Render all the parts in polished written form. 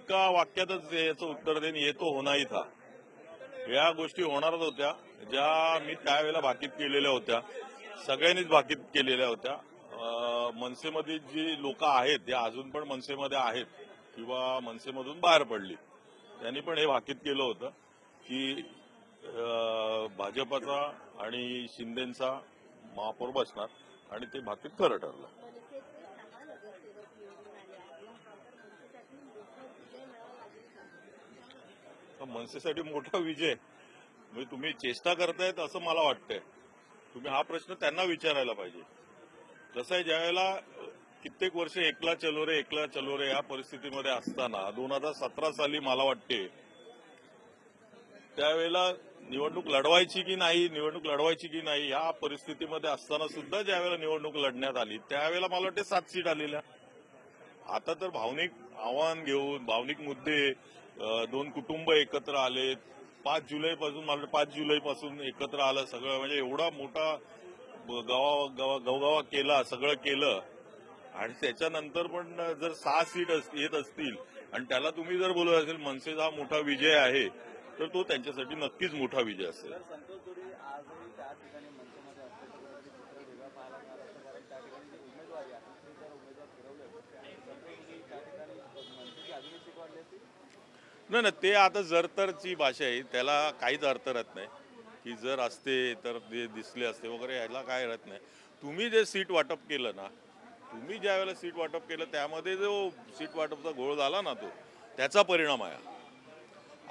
एका वाक्यातच याचं उत्तर देईन, येतो होणाही था. या गोष्टी होणारच होत्या, ज्या मी त्यावेळेला भाकीत केलेल्या होत्या, सगळ्यांनीच भाकीत केलेल्या होत्या. मनसेमध्ये जी लोक आहेत ते अजून पण मनसेमध्ये आहेत किंवा मनसेमधून बाहेर पडली, त्यांनी पण हे भाकीत केलं होतं की भाजपचा आणि शिंदेचा महापौर बसणार, आणि ते भाकीत खरं ठरलं. मनसेसाठी मोठा विजय म्हणजे तुम्ही चेष्टा करतायत असं मला वाटतंय. तुम्ही हा प्रश्न त्यांना विचारायला पाहिजे. कसं आहे, ज्यावेळेला कित्येक वर्ष एकला चलो रे या परिस्थितीमध्ये असताना 2017 साली मला वाटते त्यावेळेला निवडणूक लढवायची की नाही या परिस्थितीमध्ये असताना सुद्धा ज्यावेळेला निवडणूक लढण्यात आली त्यावेळेला मला वाटते 7 सीट आलेल्या. आता तर भावनिक आव्हान घेऊन भावनिक मुद्दे, 2 कुटुंब एकत्र आले, 5 जुलैपासून एकत्र आलं सगळं, म्हणजे एवढा मोठा गवगवा केला, सगळं केलं, आणि त्याच्यानंतर पण जर 6 सीट येत असतील आणि त्याला तुम्ही जर बोलत असेल मनसेचा हा मोठा विजय आहे, तर तो त्यांच्यासाठी नक्कीच मोठा विजय असेल. नाही, ते आता जर तरची भाषा आहे, त्याला काहीच अर्थ राहत नाही की जर असते तर ते दिसले असते वगैरे, याला काय राहत नाही. तुम्ही जे सीट वाटप केलं ना, तुम्ही ज्या वेळेला सीट वाटप केलं त्यामध्ये जो सीट वाटपचा घोळ झाला ना, तो त्याचा परिणाम आहे.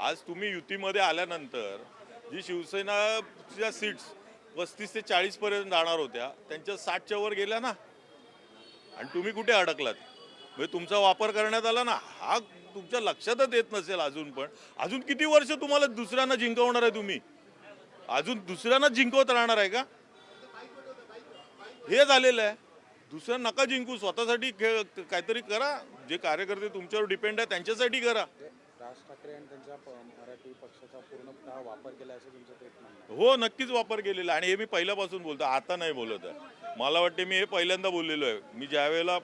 आज तुम्ही युतीमध्ये आल्यानंतर जी शिवसेनाच्या सीट्स 35 ते 40 पर्यंत जाणार होत्या, त्यांच्या 60च्या वर गेल्या ना, आणि तुम्ही कुठे अडकलात. म्हणजे तुमचा वापर करण्यात आला ना, हा तुमच्या लक्षातच येत नसेल अजून पण. अजून किती वर्ष तुम्हाला दुसऱ्यांना जिंकवणार आहे? तुम्ही अजून दुसऱ्यांना जिंकवत राहणार आहे का? हे झालेलं आहे. दुसऱ्या नका जिंकू, स्वतःसाठी काहीतरी करा. जे कार्यकर्ते तुमच्यावर डिपेंड आहे त्यांच्यासाठी करा. राज ठाकरे आणि त्यांच्या मराठी पक्षाचा पूर्णतः वापर केला असं तुमचं ते म्हणणं? हो, नक्कीच वापर केलेला, आणि हे मी पहिल्यापासून बोलतो, आता नाही बोलत आहे. मला वाटते मी हे पहिल्यांदा बोललेलो आहे. मी ज्यावेळेला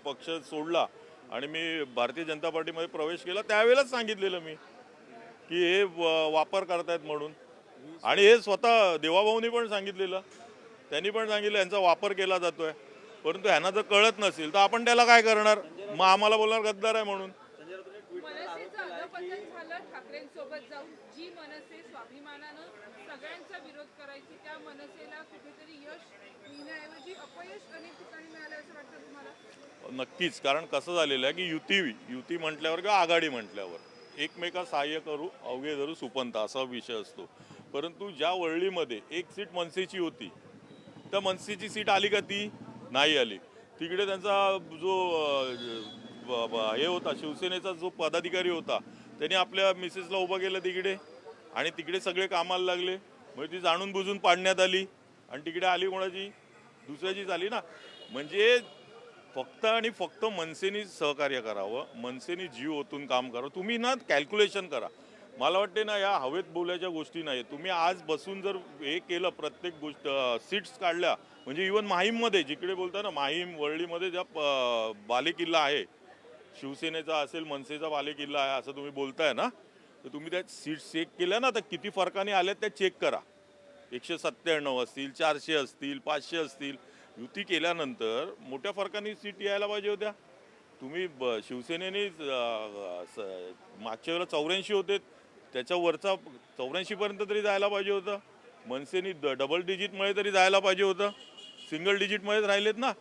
पक्ष सोडला आणि मी भारतीय जनता पार्टीमध्ये प्रवेश केला त्यावेळेलाच सांगितलेलं मी की हे वापर करतायत म्हणून. आणि हे स्वतः देवाभाऊनी पण सांगितलेलं, त्यांनी पण सांगितलं यांचा वापर केला जातोय. परंतु ह्यांना जर कळत नसेल तर आपण त्याला काय करणार? मग आम्हाला बोलणार गद्दार आहे म्हणून. मनसेचं अधपतन झालं ठाकरेंसोबत जाऊन. जी मनसे स्वाभिमानानं सगळ्यांचा विरोध करायची, त्या मनसेला कुठेतरी यश मिळण्याऐवजी अपयश अनेक ठिकाणी मिळालं असं वाटतं तुम्हाला? नक्कीच. कारण कसं झालेलं आहे की युती म्हटल्यावर किंवा आघाडी म्हटल्यावर एकमेका सहाय्य करू अवघे धरू सुपंथ असा विषय असतो. परंतु ज्या वळलीमध्ये एक सीट मनसेची होती, त्या मनसेची सीट आली का? ती नाही आली. तिकडे त्यांचा जो हे होता, शिवसेनेचा जो पदाधिकारी होता, त्यांनी आपल्या मिसेसला उभं केलं तिकडे, आणि तिकडे सगळे कामाला लागले. म्हणजे ती जाणून बुजून पाडण्यात आली, आणि तिकडे आली कोणाची? दुसऱ्याचीच आली ना. म्हणजे फक्त आणि फक्त मनसेनी सहकार्य करावं, मनसेनी जीव ओतून काम करावं. तुम्ही ना कॅल्क्युलेशन करा. मला वाटते ना, या हवेत बोलायच्या गोष्टी नाही. तुम्ही आज बसून जर हे केलं, प्रत्येक गोष्ट सीट्स काढल्या, म्हणजे इव्हन माहीममध्ये जिकडे बोलता ना, माहीम वरळीमध्ये ज्या बालेकिल्ला आहे, शिवसेनेचा असेल मनसेचा बालेकिल्ला आहे असं तुम्ही बोलताय ना, तर तुम्ही त्या सीट्स चेक केल्या ना, तर किती फरकाने आल्यात त्या चेक करा. 197 असतील, 400 असतील, 500 असतील. युती केल्यानंतर मोठ्या फरकाने सीट यायला पाहिजे होत्या. तुम्ही शिवसेनेने मागच्या वेळेला 84 होते, त्याच्या वरचा 84 पर्यंत तरी जायला पाहिजे होतं. मनसेने डबल डिजिटमुळे तरी जायला पाहिजे होतं. सिंगल डिजिटमध्येच राहिलेत ना.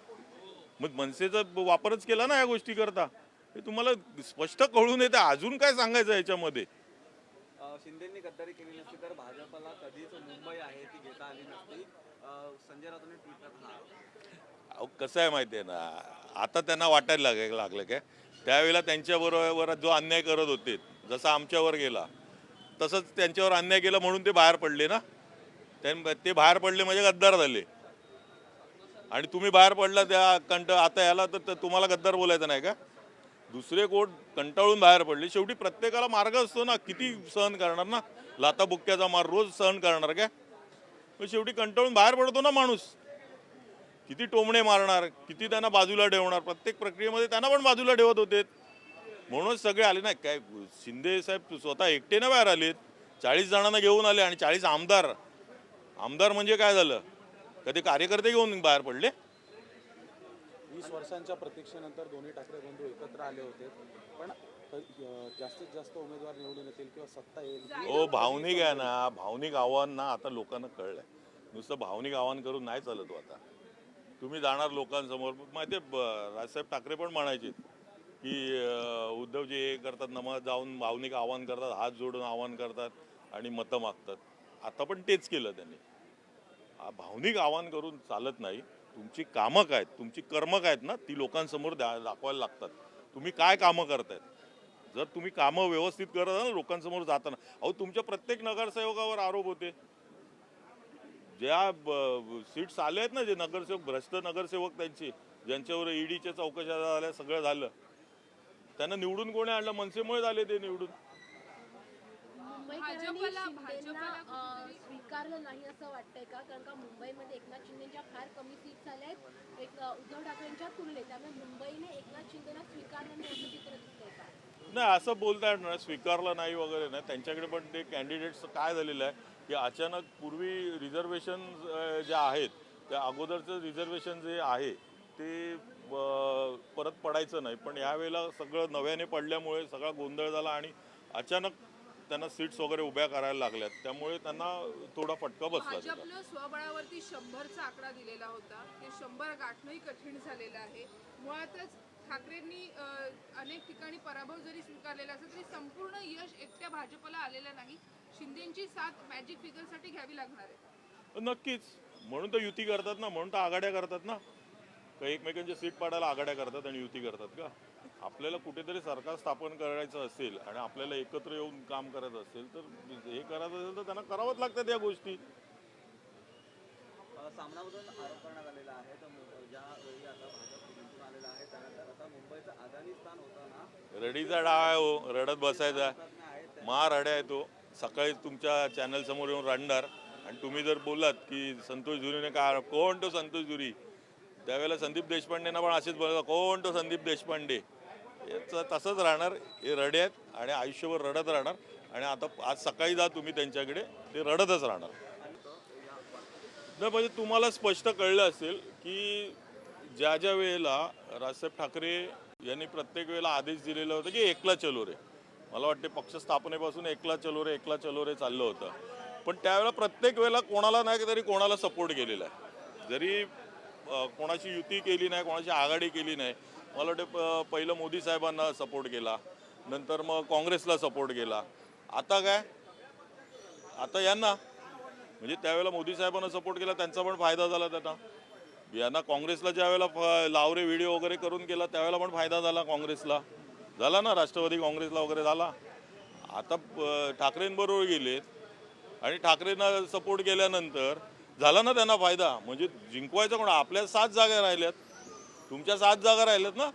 मग मनसेचा वापरच केला ना या गोष्टी करता. हे तुम्हाला स्पष्ट कळून येते. अजून काय सांगायचं याच्यामध्ये? शिंदेंनी गद्दारी केली नसती तर भाजपला कधीच मुंबई आहे ती घेता आली नसती. संजय राऊतांनी ट्विटर कसं आहे माहिती आहे ना, आता त्यांना वाटायला लागलं काय, त्यावेळेला त्यांच्याबरोबर जो अन्याय करत होते, जसा आमच्यावर गेला तसंच त्यांच्यावर अन्याय केला म्हणून ते बाहेर पडले ना. ते बाहेर पडले म्हणजे गद्दार झाले. आणि तुम्ही बाहेर पडला त्या आता याला, तर तुम्हाला गद्दार बोलायचं नाही का? दुसरे कोण कंटाळून बाहेर पडले. शेवटी प्रत्येकाला मार्ग असतो ना. किती सहन करणार ना, लाता बुक्क्याचा मार रोज सहन करणार काय? शेवटी कंटाळून बाहेर पडतो ना माणूस. किती टोमणे मारणार, किती त्यांना बाजूला ठेवणार. प्रत्येक प्रक्रियेमध्ये त्यांना पण बाजूला ठेवत होते. म्हणूनच सगळे आले नाही. काय शिंदे साहेब स्वतः एकटेनं बाहेर आलेत, 40 जणांना घेऊन आले आणि 40 आमदार. आमदार म्हणजे काय झालं, कधी कार्यकर्ते घेऊन बाहेर पडले? 20 वर्षांच्या प्रतीक्षेनंतर दोन्ही ठाकरे बंधू एकत्र आले होते, पण जास्तीत जास्त उमेदवार निवडून येतील किंवा सत्ता येईल हो, भावनिक आहे ना, भावनिक आव्हान ना आता लोकांना कळलंय. नुसतं भावनिक आव्हान करून नाही चालत हो आता. तुम्ही जाणार लोकांसमोर. माहिती राजसाहेब ठाकरे पण म्हणायचे की उद्धवजी हे करतात ना, मग जाऊन भावनिक आव्हान करतात, हात जोडून आव्हान करतात आणि मतं मागतात. आता पण तेच केलं त्यांनी. भावनिक आव्हान करून चालत नाही. तुमची कामं काय आहेत, तुमची कर्म काय आहेत ना, ती लोकांसमोर दाखवायला लागतात. तुम्ही काय कामं करतायत. जर तुम्ही कामं व्यवस्थित करत ना लोकांसमोर जाताना, अहो तुमच्या प्रत्येक नगरसेवकावर आरोप होते. ज्या सीट्स आले आहेत ना, जे नगरसेवक भ्रष्ट नगरसेवक त्यांचे, ज्यांच्यावर ईडीच्या चौकशा झाल्या, सगळं झालं, त्यांना निवडून कोणी आणलं? मनसेमुळे झाले ते निवडून. स्वीकारलं नाही असं वाटतंय का? कारण का मुंबईमध्ये एकनाथ शिंदेच्या फार कमी सीट झाल्या आहेत एक उद्धव ठाकरेंच्या तुलनेत, त्यामुळे मुंबईने एकनाथ शिंदेला स्वीकारलं नाही असं चित्र दिसतंय का? नाही, असं बोलता येणार स्वीकारलं नाही वगैरे नाही. त्यांच्याकडे पण ते कॅन्डिडेट्स काय झालेलं आहे की अचानक पूर्वी रिझर्वेशन जे आहेत त्या अगोदरचं रिझर्वेशन जे आहे ते परत पडायचं नाही, पण यावेळेला सगळं नव्याने पडल्यामुळे सगळा गोंधळ झाला आणि अचानक त्यांना सीट्स वगैरे उभ्या करायला लागल्यात, त्यामुळे त्यांना थोडा फटका बसला. भाजपनं स्वबळावरती 100चा आकडा दिलेला होता, ते 100 गाठणंही कठीण झालेलं आहे. मुळातच ठाकरेंनी अनेक ठिकाणी पराभव जरी स्वीकारलेला असला तरी संपूर्ण यश एकट्या भाजपला आलेलं नाही. शिंदेची साथ मॅजिक फिगरसाठी घ्यावी लागणार आहे. नक्कीच, म्हणून तर युती करतात ना, म्हणून तर आघाड्या करतात ना. काही एकमेकांची सीट पाडायला आघाड्या करतात आणि युती करतात का? आपल्याला कुठेतरी सरकार स्थापन करायचं असेल आणि आपल्याला एकत्र येऊन काम करायचं असेल तर हे करायचं असेल तर त्यांना करावंच लागतात या गोष्टी. सामनामधून आरोप करण्यात आलेला आहे, तर ज्यावेळी आता भाजप निवडून आलेला आहे त्यानंतर आता मुंबईचं अदानी स्थान होतं ना, रडीचा डाव आहे हो, रडत बसायचा. रड्या आहे तो. सकाळी तुमच्या चॅनल समोर येऊन रडणार आणि तुम्ही जर बोललात की संतोष झुरीने काय, कोण तो संतोष झुरी, त्यावेळेला संदीप देशपांडेंना पण असेच बोलायचं, कोण तो संदीप देशपांडे. याचं तसंच राहणार. हे रडे आहेत आणि आयुष्यभर रडत राहणार. आणि आता आज सकाळी जा तुम्ही त्यांच्याकडे, ते रडतच राहणार. नाही म्हणजे तुम्हाला स्पष्ट कळलं असेल की ज्या ज्या वेळेला राजसाहेब ठाकरे यांनी प्रत्येक वेळेला आदेश दिलेला होता की एकला चलो रे, मला वाटते पक्ष स्थापनेपासून एकला चलो रे चाललं होतं, पण त्यावेळेला प्रत्येक वेळेला कोणाला नाही तरी कोणाला सपोर्ट केलेला आहे. जरी कोणाची युती केली नाही, कोणाची आघाडी केली नाही, मला वाटतं पहिलं मोदी साहेबांना सपोर्ट केला, नंतर मग काँग्रेसला सपोर्ट केला. आता काय, आता यांना म्हणजे त्यावेळेला मोदी साहेबांना सपोर्ट केला, त्यांचा पण फायदा झाला त्यांना. यांना काँग्रेसला ज्या वेळेला लावरे व्हिडिओ वगैरे करून केला त्यावेळेला पण फायदा झाला काँग्रेसला, झाला ना, राष्ट्रवादी काँग्रेसला वगैरे झाला. आता ठाकरेंबरोबर गेलेत आणि ठाकरेंना सपोर्ट केल्यानंतर झाला ना त्यांना फायदा. म्हणजे जिंकवायचं कोण, आपल्या 7 जागा राहिल्यात, तुमच्या 7 जागा राहिल्यात ना,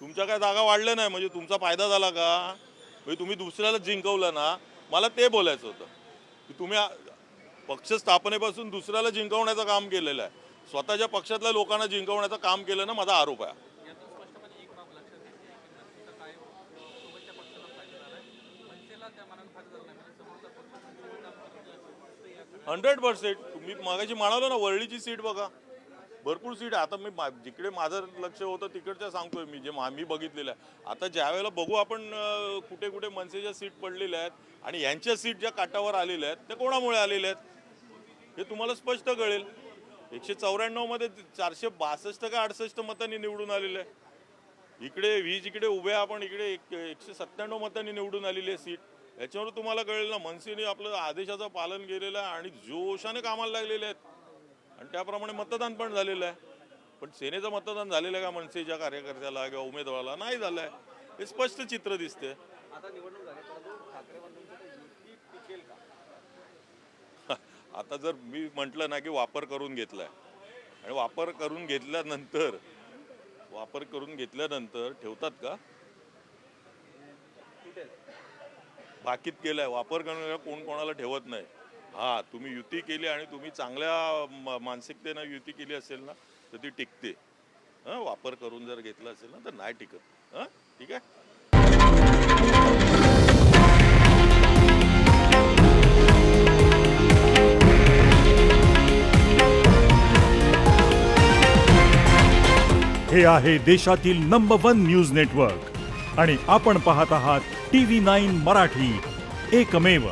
तुमच्या काय जागा वाढल्या नाही, म्हणजे तुमचा फायदा झाला का? म्हणजे तुम्ही दुसऱ्याला जिंकवलं ना. मला ते बोलायचं होतं की तुम्ही पक्ष स्थापनेपासून दुसऱ्याला जिंकवण्याचं काम केलेलं आहे, स्वतःच्या पक्षातल्या लोकांना जिंकवण्याचं काम केलं ना, माझा आरोप आहे. 100%. तुम्ही मागाशी म्हणालो ना, वरळीची सीट बघा, भरपूर सीट आहे. आता मी जिकडे माझं लक्ष होतं तिकडच्या सांगतोय मी, जे मी बघितलेलं आहे. आता ज्या वेळेला बघू आपण कुठे कुठे मनसेच्या सीट पडलेल्या आहेत आणि यांच्या सीट ज्या काटावर आलेल्या आहेत त्या कोणामुळे आलेल्या आहेत हे तुम्हाला स्पष्ट कळेल. 194 मध्ये 462 का 68 मतांनी निवडून आलेलं आहे. इकडे 20 इकडे उभ्या आपण, इकडे 197 मतांनी निवडून आलेली आहे सीट. याच्यावर तुम्हाला कळेल ना, मनसेने आपलं आदेशाचं पालन केलेलं आहे आणि जोशाने कामाला लागलेले आहेत आणि त्याप्रमाणे मतदान पण झालेलं आहे. पण सेनेचं मतदान झालेलं आहे का मनसेच्या कार्यकर्त्याला किंवा उमेदवाराला? नाही झालं आहे. हे स्पष्ट चित्र दिसते. आता निवडणूक झाली, परंतु ठाकरे बंधूंचं युती टिकेल का? आता जर मी म्हटलं ना की वापर करून घेतलाय आणि वापर करून घेतल्यानंतर ठेवतात का? बाकीत केलाय, वापर करून कोण कोणाला ठेवत नाही. हा, तुम्ही युती केली आणि तुम्ही चांगल्या मानसिकतेनं युती केली असेल ना तर ती टिकते. वापर करून जर घेतला असेल ना तर नाही टिकत. ठीक आहे. हे आहे देशातील नंबर 1 न्यूज नेटवर्क आणि आपण पाहत आहात TV9 मराठी, एकमेव.